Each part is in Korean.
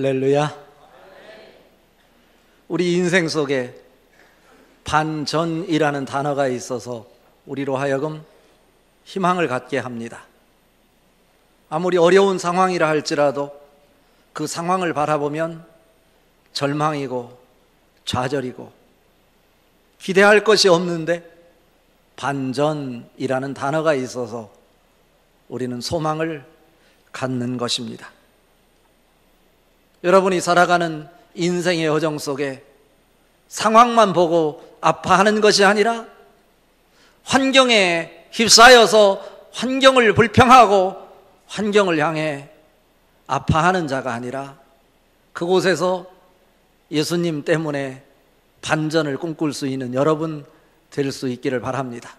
할렐루야. 우리 인생 속에 반전이라는 단어가 있어서 우리로 하여금 희망을 갖게 합니다. 아무리 어려운 상황이라 할지라도 그 상황을 바라보면 절망이고 좌절이고 기대할 것이 없는데 반전이라는 단어가 있어서 우리는 소망을 갖는 것입니다. 여러분이 살아가는 인생의 여정 속에 상황만 보고 아파하는 것이 아니라 환경에 휩싸여서 환경을 불평하고 환경을 향해 아파하는 자가 아니라 그곳에서 예수님 때문에 반전을 꿈꿀 수 있는 여러분 될 수 있기를 바랍니다.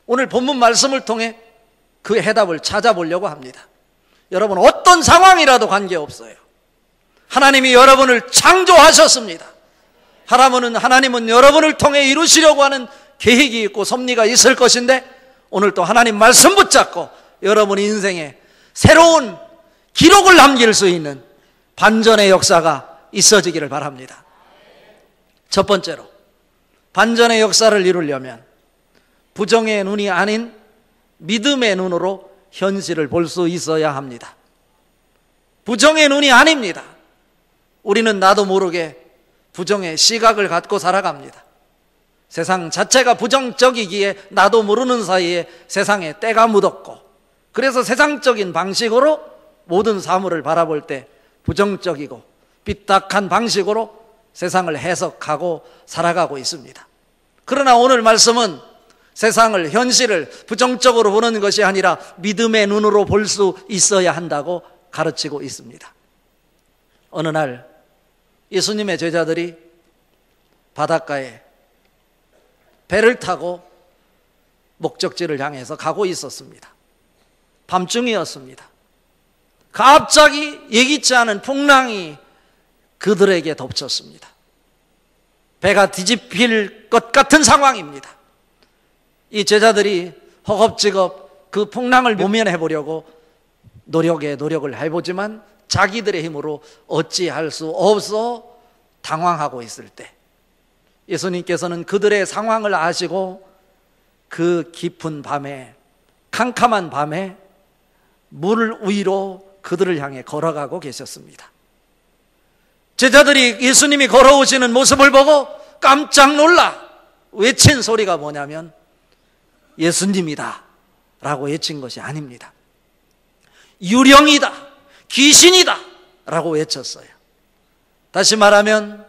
오늘 본문 말씀을 통해 그 해답을 찾아보려고 합니다. 여러분, 어떤 상황이라도 관계없어요. 하나님이 여러분을 창조하셨습니다. 하나님은 여러분을 통해 이루시려고 하는 계획이 있고 섭리가 있을 것인데, 오늘 또 하나님 말씀 붙잡고 여러분 인생에 새로운 기록을 남길 수 있는 반전의 역사가 있어지기를 바랍니다. 첫 번째로, 반전의 역사를 이루려면 부정의 눈이 아닌 믿음의 눈으로 현실을 볼 수 있어야 합니다. 부정의 눈이 아닙니다. 우리는 나도 모르게 부정의 시각을 갖고 살아갑니다. 세상 자체가 부정적이기에 나도 모르는 사이에 세상에 때가 묻었고, 그래서 세상적인 방식으로 모든 사물을 바라볼 때 부정적이고 삐딱한 방식으로 세상을 해석하고 살아가고 있습니다. 그러나 오늘 말씀은 세상을, 현실을 부정적으로 보는 것이 아니라 믿음의 눈으로 볼 수 있어야 한다고 가르치고 있습니다. 어느 날 예수님의 제자들이 바닷가에 배를 타고 목적지를 향해서 가고 있었습니다. 밤중이었습니다. 갑자기 예기치 않은 풍랑이 그들에게 덮쳤습니다. 배가 뒤집힐 것 같은 상황입니다. 이 제자들이 허겁지겁 그 풍랑을 모면해 보려고 노력을 해보지만 자기들의 힘으로 어찌할 수 없어 당황하고 있을 때, 예수님께서는 그들의 상황을 아시고 그 깊은 밤에, 캄캄한 밤에 물 위로 그들을 향해 걸어가고 계셨습니다. 제자들이 예수님이 걸어오시는 모습을 보고 깜짝 놀라 외친 소리가 뭐냐면 예수님이다 라고 외친 것이 아닙니다. 유령이다, 귀신이다 라고 외쳤어요. 다시 말하면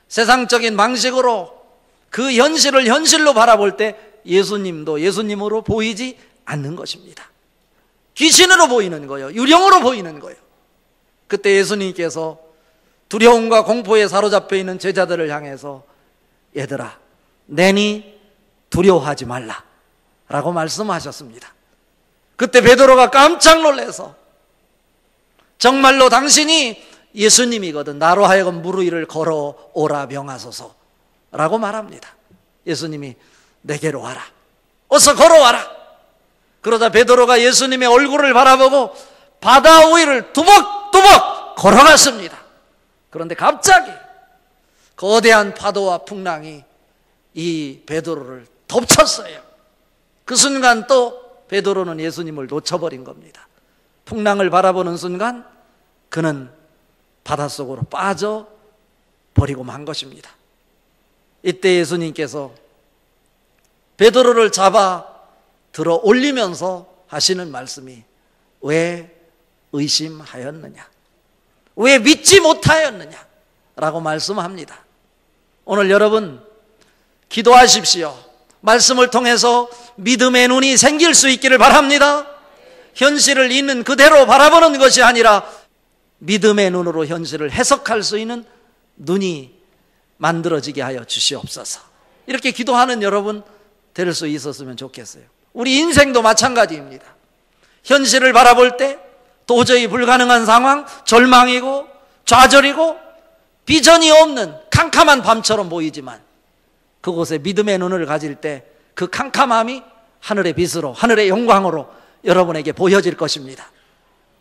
세상적인 방식으로 그 현실을 현실로 바라볼 때 예수님도 예수님으로 보이지 않는 것입니다. 귀신으로 보이는 거예요. 유령으로 보이는 거예요. 그때 예수님께서 두려움과 공포에 사로잡혀 있는 제자들을 향해서 얘들아, 내니 두려워하지 말라 라고 말씀하셨습니다. 그때 베드로가 깜짝 놀라서 정말로 당신이 예수님이거든 나로 하여금 물 위를 걸어오라 명하소서 라고 말합니다. 예수님이 내게로 와라, 어서 걸어와라. 그러자 베드로가 예수님의 얼굴을 바라보고 바다 위를 두벅두벅 걸어갔습니다. 그런데 갑자기 거대한 파도와 풍랑이 이 베드로를 덮쳤어요. 그 순간 또 베드로는 예수님을 놓쳐버린 겁니다. 풍랑을 바라보는 순간 그는 바닷속으로 빠져버리고 만 것입니다. 이때 예수님께서 베드로를 잡아 들어 올리면서 하시는 말씀이 왜 의심하였느냐, 왜 믿지 못하였느냐 라고 말씀합니다. 오늘 여러분 기도하십시오. 말씀을 통해서 믿음의 눈이 생길 수 있기를 바랍니다. 현실을 있는 그대로 바라보는 것이 아니라 믿음의 눈으로 현실을 해석할 수 있는 눈이 만들어지게 하여 주시옵소서. 이렇게 기도하는 여러분 될 수 있었으면 좋겠어요. 우리 인생도 마찬가지입니다. 현실을 바라볼 때 도저히 불가능한 상황, 절망이고 좌절이고 비전이 없는 캄캄한 밤처럼 보이지만 그곳에 믿음의 눈을 가질 때 그 캄캄함이 하늘의 빛으로, 하늘의 영광으로 여러분에게 보여질 것입니다.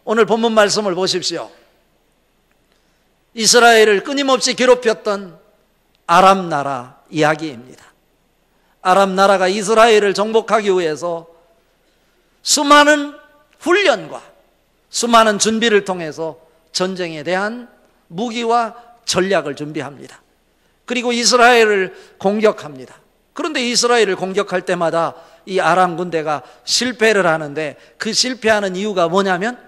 오늘 본문 말씀을 보십시오. 이스라엘을 끊임없이 괴롭혔던 아람 나라 이야기입니다. 아람 나라가 이스라엘을 정복하기 위해서 수많은 훈련과 수많은 준비를 통해서 전쟁에 대한 무기와 전략을 준비합니다. 그리고 이스라엘을 공격합니다. 그런데 이스라엘을 공격할 때마다 이 아람 군대가 실패를 하는데, 그 실패하는 이유가 뭐냐면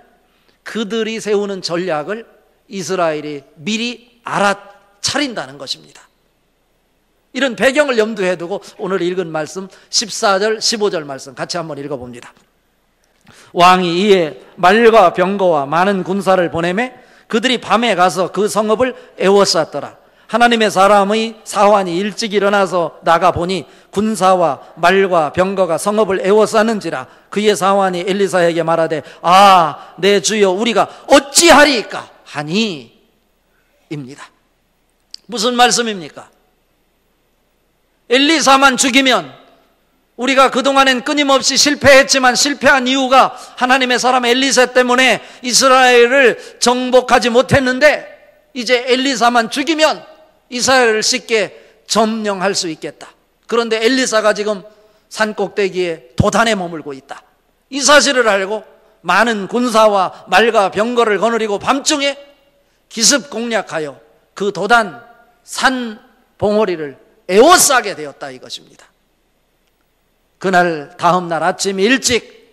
그들이 세우는 전략을 이스라엘이 미리 알아차린다는 것입니다. 이런 배경을 염두에 두고 오늘 읽은 말씀 14절 15절 말씀 같이 한번 읽어봅니다. 왕이 이에 말과 병거와 많은 군사를 보내매 그들이 밤에 가서 그 성읍을 에워쌌더라. 하나님의 사람의 사환이 일찍 일어나서 나가보니 군사와 말과 병거가 성읍을 에워쌌는지라. 그의 사환이 엘리사에게 말하되 아, 내 주여, 우리가 어찌하리이까 하니 입니다. 무슨 말씀입니까? 엘리사만 죽이면, 우리가 그동안엔 끊임없이 실패했지만 실패한 이유가 하나님의 사람 엘리사 때문에 이스라엘을 정복하지 못했는데, 이제 엘리사만 죽이면 이스라엘을 쉽게 점령할 수 있겠다. 그런데 엘리사가 지금 산 꼭대기에 도단에 머물고 있다. 이 사실을 알고 많은 군사와 말과 병거를 거느리고 밤중에 기습 공략하여 그 도단 산 봉우리를 에워싸게 되었다 이것입니다. 그날 다음 날 아침 일찍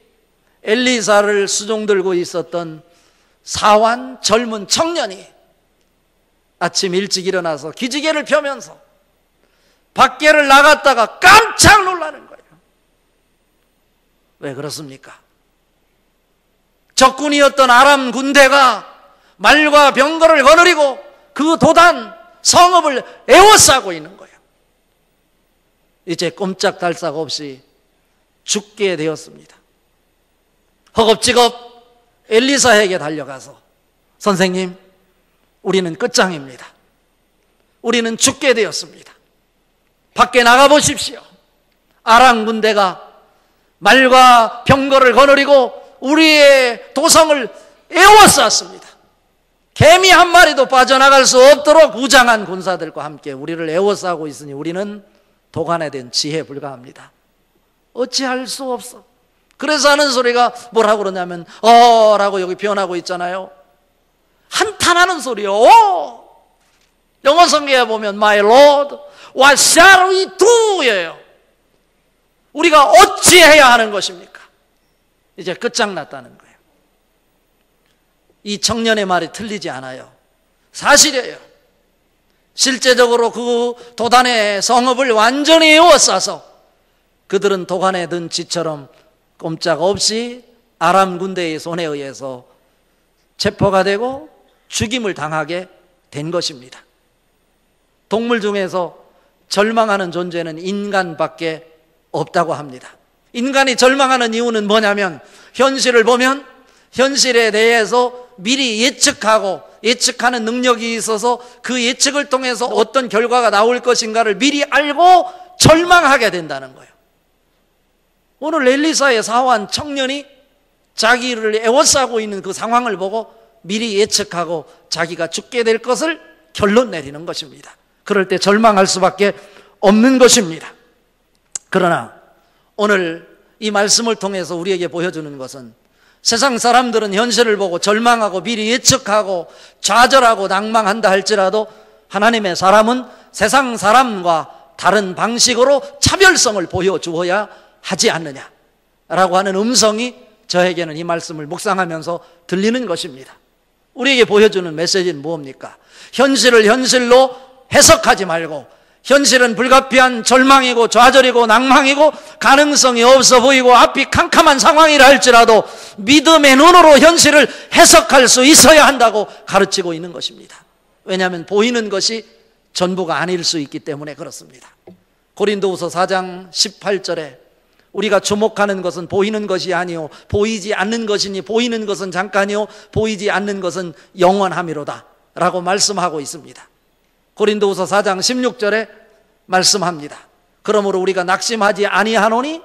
엘리사를 수종 들고 있었던 사환 젊은 청년이 아침 일찍 일어나서 기지개를 펴면서 밖에를 나갔다가 깜짝 놀라는 거예요. 왜 그렇습니까? 적군이었던 아람 군대가 말과 병거를 거느리고 그 도단 성읍을 에워싸고 있는 거예요. 이제 꼼짝달싹 없이 죽게 되었습니다. 허겁지겁 엘리사에게 달려가서 선생님, 우리는 끝장입니다. 우리는 죽게 되었습니다. 밖에 나가보십시오. 아람 군대가 말과 병거를 거느리고 우리의 도성을 에워쌌습니다. 개미 한 마리도 빠져나갈 수 없도록 무장한 군사들과 함께 우리를 에워싸고 있으니 우리는 도간에 된 지혜에 불과합니다. 어찌할 수 없어. 그래서 하는 소리가 뭐라고 그러냐면 라고 여기 표현하고 있잖아요. 한탄하는 소리요. 영어 성경에 보면 My Lord, what shall we do? 예요. 우리가 어찌해야 하는 것입니까? 이제 끝장났다는 거예요. 이 청년의 말이 틀리지 않아요. 사실이에요. 실제적으로 그 도단의 성읍을 완전히 에워싸서 그들은 도간에 든 쥐처럼 꼼짝없이 아람 군대의 손에 의해서 체포가 되고 죽임을 당하게 된 것입니다. 동물 중에서 절망하는 존재는 인간밖에 없다고 합니다. 인간이 절망하는 이유는 뭐냐면 현실을 보면 현실에 대해서 미리 예측하고 예측하는 능력이 있어서 그 예측을 통해서 어떤 결과가 나올 것인가를 미리 알고 절망하게 된다는 거예요. 오늘 엘리사의 사환 청년이 자기를 에워싸고 있는 그 상황을 보고 미리 예측하고 자기가 죽게 될 것을 결론 내리는 것입니다. 그럴 때 절망할 수밖에 없는 것입니다. 그러나 오늘 이 말씀을 통해서 우리에게 보여주는 것은 세상 사람들은 현실을 보고 절망하고 미리 예측하고 좌절하고 낭망한다 할지라도 하나님의 사람은 세상 사람과 다른 방식으로 차별성을 보여주어야 하지 않느냐라고 하는 음성이 저에게는 이 말씀을 묵상하면서 들리는 것입니다. 우리에게 보여주는 메시지는 무엇입니까? 현실을 현실로 해석하지 말고 현실은 불가피한 절망이고 좌절이고 낭망이고 가능성이 없어 보이고 앞이 캄캄한 상황이라 할지라도 믿음의 눈으로 현실을 해석할 수 있어야 한다고 가르치고 있는 것입니다. 왜냐하면 보이는 것이 전부가 아닐 수 있기 때문에 그렇습니다. 고린도후서 4장 18절에 우리가 주목하는 것은 보이는 것이 아니요 보이지 않는 것이니 보이는 것은 잠깐이요 보이지 않는 것은 영원함이로다 라고 말씀하고 있습니다. 고린도후서 4장 16절에 말씀합니다. 그러므로 우리가 낙심하지 아니하노니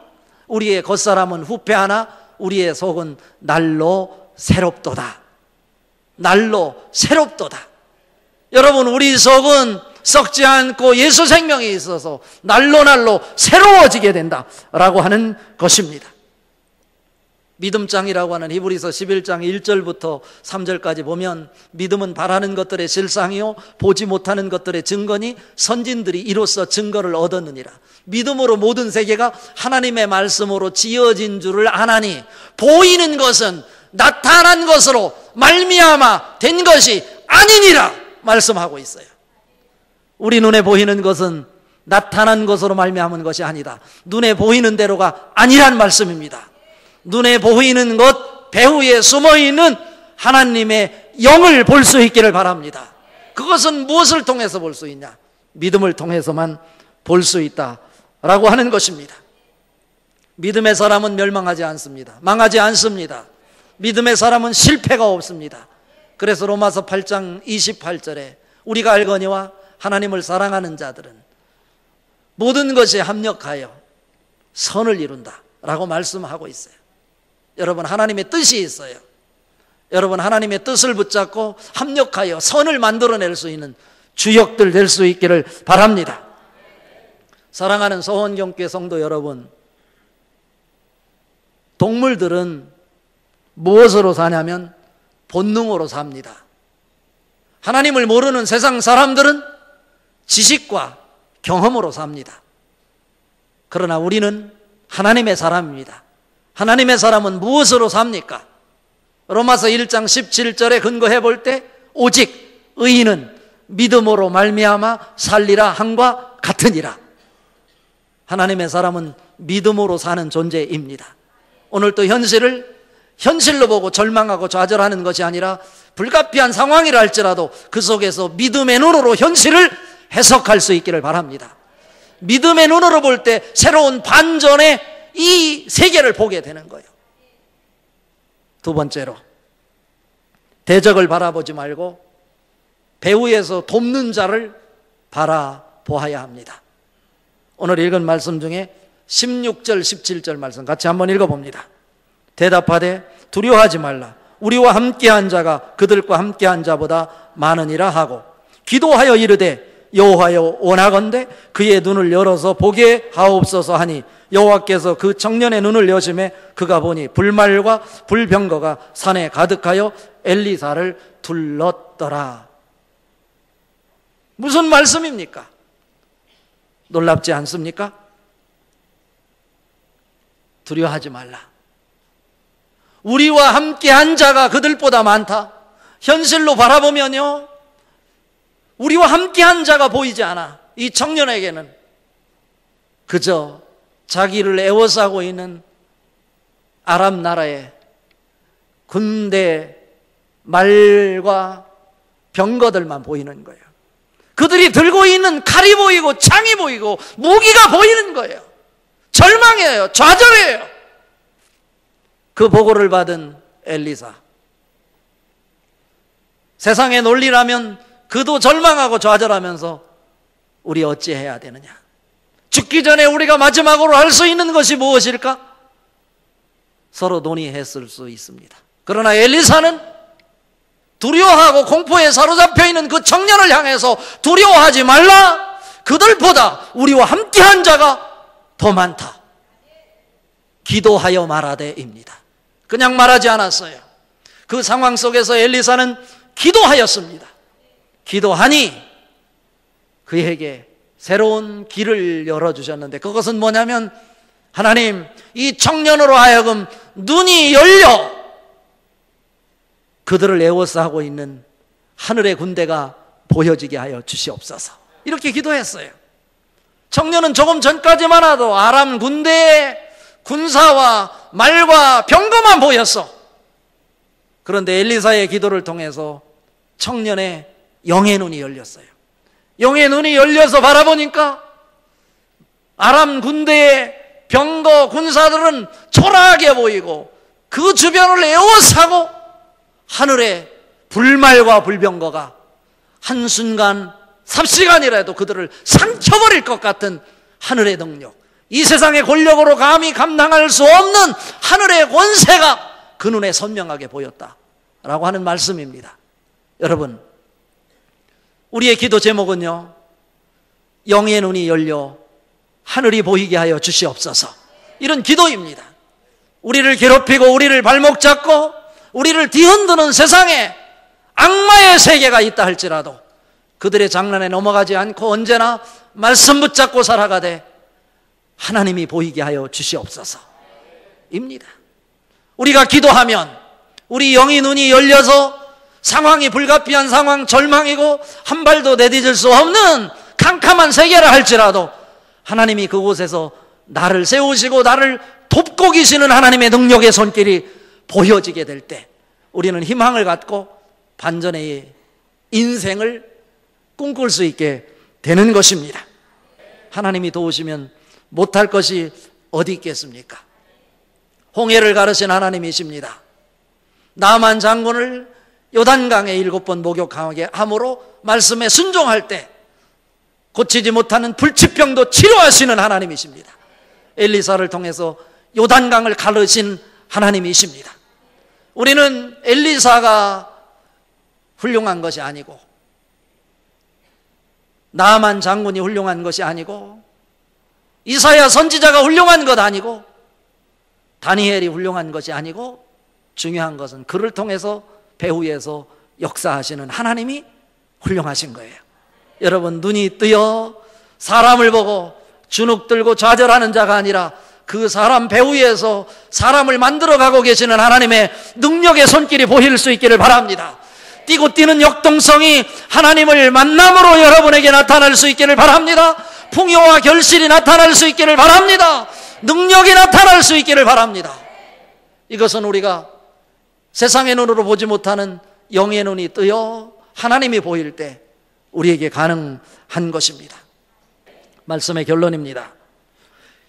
우리의 겉사람은 후패하나 우리의 속은 날로 새롭도다. 날로 새롭도다. 여러분, 우리 속은 썩지 않고 예수 생명이 있어서 날로 날로 새로워지게 된다라고 하는 것입니다. 믿음장이라고 하는 히브리서 11장 1절부터 3절까지 보면 믿음은 바라는 것들의 실상이요 보지 못하는 것들의 증거니 선진들이 이로써 증거를 얻었느니라. 믿음으로 모든 세계가 하나님의 말씀으로 지어진 줄을 아나니 보이는 것은 나타난 것으로 말미암아 된 것이 아니니라 말씀하고 있어요. 우리 눈에 보이는 것은 나타난 것으로 말미암은 것이 아니다. 눈에 보이는 대로가 아니란 말씀입니다. 눈에 보이는 것 배후에 숨어있는 하나님의 영을 볼 수 있기를 바랍니다. 그것은 무엇을 통해서 볼 수 있냐? 믿음을 통해서만 볼 수 있다라고 하는 것입니다. 믿음의 사람은 멸망하지 않습니다. 망하지 않습니다. 믿음의 사람은 실패가 없습니다. 그래서 로마서 8장 28절에 우리가 알거니와 하나님을 사랑하는 자들은 모든 것에 합력하여 선을 이룬다 라고 말씀하고 있어요. 여러분, 하나님의 뜻이 있어요. 여러분, 하나님의 뜻을 붙잡고 합력하여 선을 만들어낼 수 있는 주역들 될 수 있기를 바랍니다. 사랑하는 서원경교회 성도 여러분, 동물들은 무엇으로 사냐면 본능으로 삽니다. 하나님을 모르는 세상 사람들은 지식과 경험으로 삽니다. 그러나 우리는 하나님의 사람입니다. 하나님의 사람은 무엇으로 삽니까? 로마서 1장 17절에 근거해 볼 때 오직 의인은 믿음으로 말미암아 살리라 함과 같으니라. 하나님의 사람은 믿음으로 사는 존재입니다. 오늘 또 현실로 보고 절망하고 좌절하는 것이 아니라 불가피한 상황이라 할지라도 그 속에서 믿음의 눈으로 현실을 해석할 수 있기를 바랍니다. 믿음의 눈으로 볼 때 새로운 반전의 이 세계를 보게 되는 거예요. 두 번째로, 대적을 바라보지 말고 배후에서 돕는 자를 바라보아야 합니다. 오늘 읽은 말씀 중에 16절 17절 말씀 같이 한번 읽어봅니다. 대답하되 두려워하지 말라. 우리와 함께한 자가 그들과 함께한 자보다 많으니라 하고 기도하여 이르되 여호와여 원하건대 그의 눈을 열어서 보게 하옵소서 하니 여호와께서 그 청년의 눈을 여심해 그가 보니 불말과 불병거가 산에 가득하여 엘리사를 둘렀더라. 무슨 말씀입니까? 놀랍지 않습니까? 두려워하지 말라. 우리와 함께한 자가 그들보다 많다. 현실로 바라보면요, 우리와 함께한 자가 보이지 않아. 이 청년에게는 그저 자기를 애워싸고 있는 아람 나라의 군대 말과 병거들만 보이는 거예요. 그들이 들고 있는 칼이 보이고 창이 보이고 무기가 보이는 거예요. 절망이에요. 좌절이에요. 그 보고를 받은 엘리사, 세상의 논리라면 그도 절망하고 좌절하면서 우리 어찌해야 되느냐, 죽기 전에 우리가 마지막으로 할 수 있는 것이 무엇일까? 서로 논의했을 수 있습니다. 그러나 엘리사는 두려워하고 공포에 사로잡혀 있는 그 청년을 향해서 두려워하지 말라, 그들보다 우리와 함께한 자가 더 많다, 기도하여 말하되입니다. 그냥 말하지 않았어요. 그 상황 속에서 엘리사는 기도하였습니다. 기도하니 그에게 새로운 길을 열어주셨는데 그것은 뭐냐면 하나님, 이 청년으로 하여금 눈이 열려 그들을 에워싸고 있는 하늘의 군대가 보여지게 하여 주시옵소서. 이렇게 기도했어요. 청년은 조금 전까지만 해도 아람 군대의 군사와 말과 병거만 보였어. 그런데 엘리사의 기도를 통해서 청년의 영의 눈이 열렸어요. 영의 눈이 열려서 바라보니까 아람 군대의 병거 군사들은 초라하게 보이고 그 주변을 에워싸고 하늘의 불말과 불병거가 한순간 삽시간이라도 그들을 삼켜버릴 것 같은 하늘의 능력, 이 세상의 권력으로 감히 감당할 수 없는 하늘의 권세가 그 눈에 선명하게 보였다라고 하는 말씀입니다. 여러분, 우리의 기도 제목은요, 영의 눈이 열려 하늘이 보이게 하여 주시옵소서. 이런 기도입니다. 우리를 괴롭히고 우리를 발목 잡고 우리를 뒤흔드는 세상에 악마의 세계가 있다 할지라도 그들의 장난에 넘어가지 않고 언제나 말씀 붙잡고 살아가되 하나님이 보이게 하여 주시옵소서 입니다. 우리가 기도하면 우리 영의 눈이 열려서 상황이 불가피한 상황, 절망이고 한 발도 내딛을 수 없는 캄캄한 세계라 할지라도 하나님이 그곳에서 나를 세우시고 나를 돕고 계시는 하나님의 능력의 손길이 보여지게 될 때 우리는 희망을 갖고 반전의 인생을 꿈꿀 수 있게 되는 것입니다. 하나님이 도우시면 못할 것이 어디 있겠습니까? 홍해를 가르신 하나님이십니다. 나만 장군을 요단강에 7번 목욕하게 함으로 말씀에 순종할 때 고치지 못하는 불치병도 치료하시는 하나님이십니다. 엘리사를 통해서 요단강을 가르신 하나님이십니다. 우리는 엘리사가 훌륭한 것이 아니고 나만 장군이 훌륭한 것이 아니고 이사야 선지자가 훌륭한 것 아니고 다니엘이 훌륭한 것이 아니고 중요한 것은 그를 통해서 배후에서 역사하시는 하나님이 훌륭하신 거예요. 여러분, 눈이 뜨여 사람을 보고 주눅 들고 좌절하는 자가 아니라 그 사람 배후에서 사람을 만들어가고 계시는 하나님의 능력의 손길이 보일 수 있기를 바랍니다. 뛰고 뛰는 역동성이 하나님을 만남으로 여러분에게 나타날 수 있기를 바랍니다. 풍요와 결실이 나타날 수 있기를 바랍니다. 능력이 나타날 수 있기를 바랍니다. 이것은 우리가 세상의 눈으로 보지 못하는 영의 눈이 뜨여 하나님이 보일 때 우리에게 가능한 것입니다. 말씀의 결론입니다.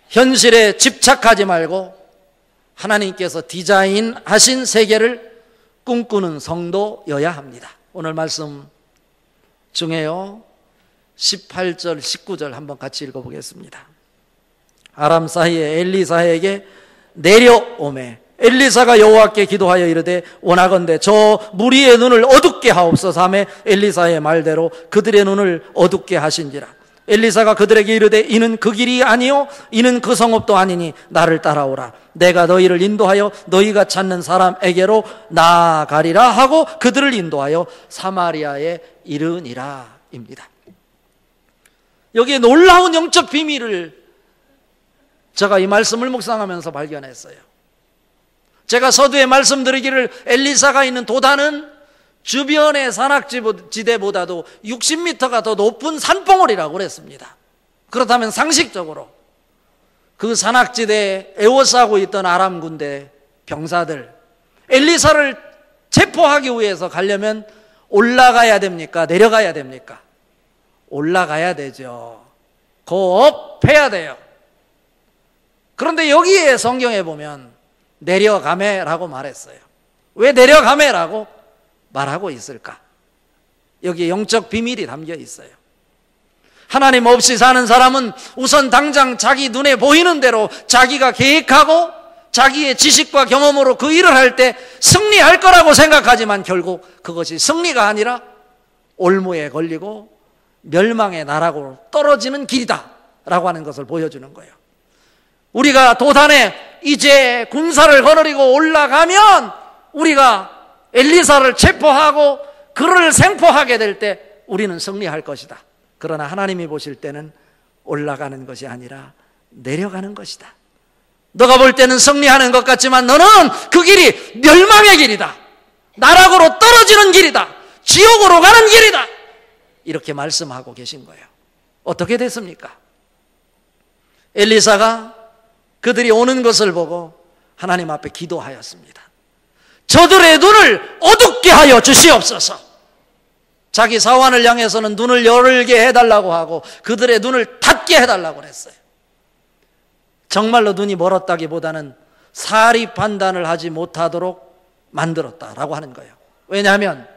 현실에 집착하지 말고 하나님께서 디자인하신 세계를 꿈꾸는 성도여야 합니다. 오늘 말씀 중에요 18절 19절 한번 같이 읽어보겠습니다. 아람 사이에 엘리사에게 내려오매 엘리사가 여호와께 기도하여 이르되 원하건대 저 무리의 눈을 어둡게 하옵소서 하며 엘리사의 말대로 그들의 눈을 어둡게 하신지라. 엘리사가 그들에게 이르되 이는 그 길이 아니요 이는 그 성읍도 아니니 나를 따라오라. 내가 너희를 인도하여 너희가 찾는 사람에게로 나아가리라 하고 그들을 인도하여 사마리아에 이르니라 입니다. 여기에 놀라운 영적 비밀을 제가 이 말씀을 묵상하면서 발견했어요. 제가 서두에 말씀드리기를 엘리사가 있는 도단은 주변의 산악지대보다도 60m가 더 높은 산봉우리라고 그랬습니다. 그렇다면 상식적으로 그 산악지대에 에워싸고 있던 아람 군대 병사들 엘리사를 체포하기 위해서 가려면 올라가야 됩니까? 내려가야 됩니까? 올라가야 되죠. 고업해야 돼요. 그런데 여기에 성경에 보면 내려가매라고 말했어요. 왜 내려가매라고 말하고 있을까? 여기에 영적 비밀이 담겨 있어요. 하나님 없이 사는 사람은 우선 당장 자기 눈에 보이는 대로 자기가 계획하고 자기의 지식과 경험으로 그 일을 할 때 승리할 거라고 생각하지만 결국 그것이 승리가 아니라 올무에 걸리고 멸망의 나락으로 떨어지는 길이다 라고 하는 것을 보여주는 거예요. 우리가 도단에 이제 군사를 거느리고 올라가면 우리가 엘리사를 체포하고 그를 생포하게 될 때 우리는 승리할 것이다. 그러나 하나님이 보실 때는 올라가는 것이 아니라 내려가는 것이다. 너가 볼 때는 승리하는 것 같지만 너는 그 길이 멸망의 길이다. 나락으로 떨어지는 길이다. 지옥으로 가는 길이다. 이렇게 말씀하고 계신 거예요. 어떻게 됐습니까? 엘리사가 그들이 오는 것을 보고 하나님 앞에 기도하였습니다. 저들의 눈을 어둡게 하여 주시옵소서. 자기 사환을 향해서는 눈을 열게 해달라고 하고 그들의 눈을 닫게 해달라고 했어요. 정말로 눈이 멀었다기보다는 사리 판단을 하지 못하도록 만들었다라고 하는 거예요. 왜냐하면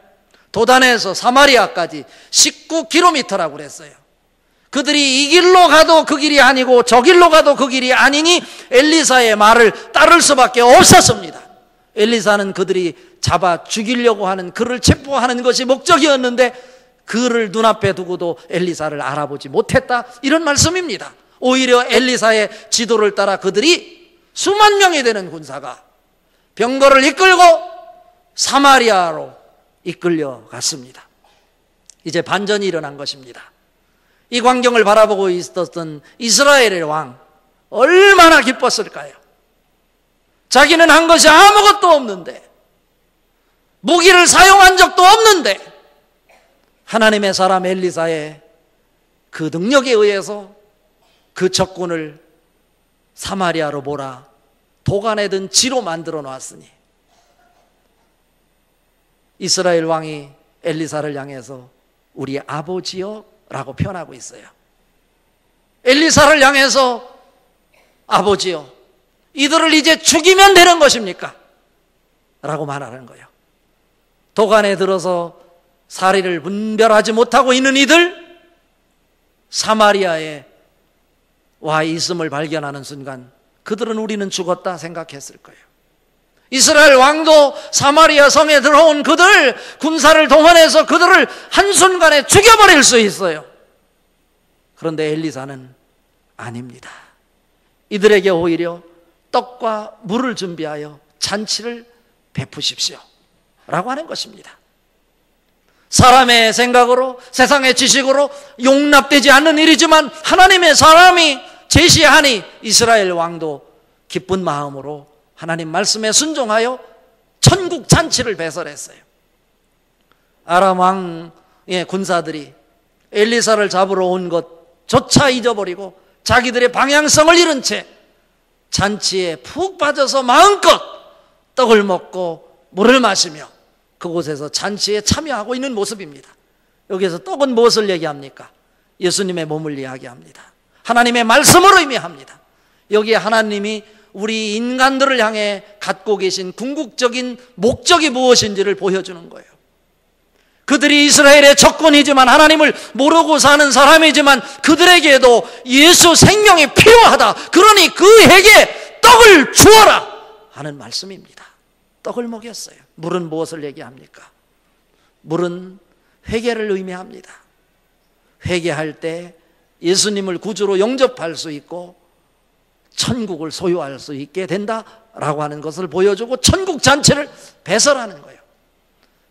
도단에서 사마리아까지 19km라고 그랬어요. 그들이 이 길로 가도 그 길이 아니고 저 길로 가도 그 길이 아니니 엘리사의 말을 따를 수밖에 없었습니다. 엘리사는 그들이 잡아 죽이려고 하는 그를 체포하는 것이 목적이었는데 그를 눈앞에 두고도 엘리사를 알아보지 못했다, 이런 말씀입니다. 오히려 엘리사의 지도를 따라 그들이 수만 명이 되는 군사가 병거를 이끌고 사마리아로 이끌려 갔습니다. 이제 반전이 일어난 것입니다. 이 광경을 바라보고 있었던 이스라엘의 왕, 얼마나 기뻤을까요? 자기는 한 것이 아무것도 없는데, 무기를 사용한 적도 없는데, 하나님의 사람 엘리사의 그 능력에 의해서 그 적군을 사마리아로 몰아 도간에 든 지로 만들어 놨으니, 이스라엘 왕이 엘리사를 향해서 우리 아버지여 라고 표현하고 있어요. 엘리사를 향해서 아버지여, 이들을 이제 죽이면 되는 것입니까? 라고 말하는 거예요. 도간에 들어서 사리를 분별하지 못하고 있는 이들, 사마리아에 와 있음을 발견하는 순간 그들은 우리는 죽었다 생각했을 거예요. 이스라엘 왕도 사마리아 성에 들어온 그들, 군사를 동원해서 그들을 한순간에 죽여버릴 수 있어요. 그런데 엘리사는 아닙니다. 이들에게 오히려 떡과 물을 준비하여 잔치를 베푸십시오 라고 하는 것입니다. 사람의 생각으로, 세상의 지식으로 용납되지 않는 일이지만 하나님의 사람이 제시하니 이스라엘 왕도 기쁜 마음으로 하나님 말씀에 순종하여 천국 잔치를 배설했어요. 아람 왕의 군사들이 엘리사를 잡으러 온 것조차 잊어버리고 자기들의 방향성을 잃은 채 잔치에 푹 빠져서 마음껏 떡을 먹고 물을 마시며 그곳에서 잔치에 참여하고 있는 모습입니다. 여기에서 떡은 무엇을 얘기합니까? 예수님의 몸을 이야기합니다. 하나님의 말씀을 의미합니다. 여기에 하나님이 우리 인간들을 향해 갖고 계신 궁극적인 목적이 무엇인지를 보여주는 거예요. 그들이 이스라엘의 적군이지만 하나님을 모르고 사는 사람이지만 그들에게도 예수 생명이 필요하다. 그러니 그에게 떡을 주어라 하는 말씀입니다. 떡을 먹였어요. 물은 무엇을 얘기합니까? 물은 회개를 의미합니다. 회개할 때 예수님을 구주로 영접할 수 있고 천국을 소유할 수 있게 된다라고 하는 것을 보여주고 천국 잔치를 배설하는 거예요.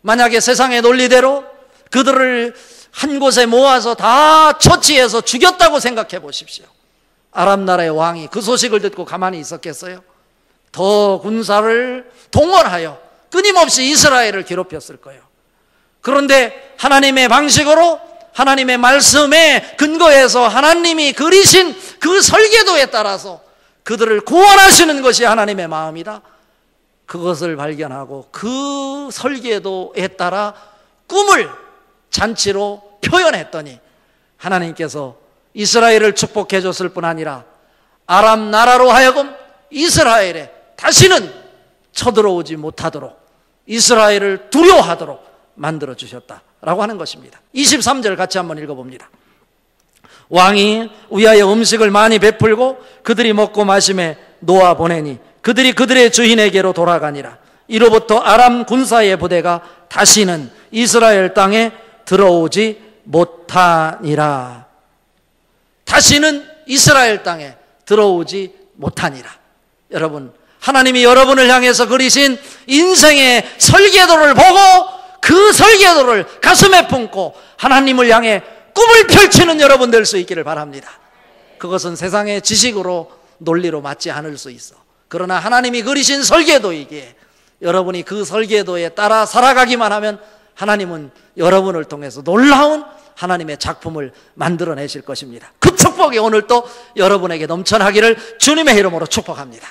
만약에 세상의 논리대로 그들을 한 곳에 모아서 다 처치해서 죽였다고 생각해 보십시오. 아람 나라의 왕이 그 소식을 듣고 가만히 있었겠어요? 더 군사를 동원하여 끊임없이 이스라엘을 괴롭혔을 거예요. 그런데 하나님의 방식으로, 하나님의 말씀에 근거해서 하나님이 그리신 그 설계도에 따라서 그들을 구원하시는 것이 하나님의 마음이다. 그것을 발견하고 그 설계도에 따라 꿈을 잔치로 표현했더니 하나님께서 이스라엘을 축복해 줬을 뿐 아니라 아람 나라로 하여금 이스라엘에 다시는 쳐들어오지 못하도록 이스라엘을 두려워하도록 만들어 주셨다라고 하는 것입니다. 23절 같이 한번 읽어봅니다. 왕이 위하여 음식을 많이 베풀고 그들이 먹고 마심에 놓아 보내니 그들이 그들의 주인에게로 돌아가니라. 이로부터 아람 군사의 부대가 다시는 이스라엘 땅에 들어오지 못하니라. 다시는 이스라엘 땅에 들어오지 못하니라. 여러분, 하나님이 여러분을 향해서 그리신 인생의 설계도를 보고 그 설계도를 가슴에 품고 하나님을 향해 꿈을 펼치는 여러분 될 수 있기를 바랍니다. 그것은 세상의 지식으로 논리로 맞지 않을 수 있어. 그러나 하나님이 그리신 설계도이기에 여러분이 그 설계도에 따라 살아가기만 하면 하나님은 여러분을 통해서 놀라운 하나님의 작품을 만들어내실 것입니다. 그 축복이 오늘 또 여러분에게 넘쳐나기를 주님의 이름으로 축복합니다.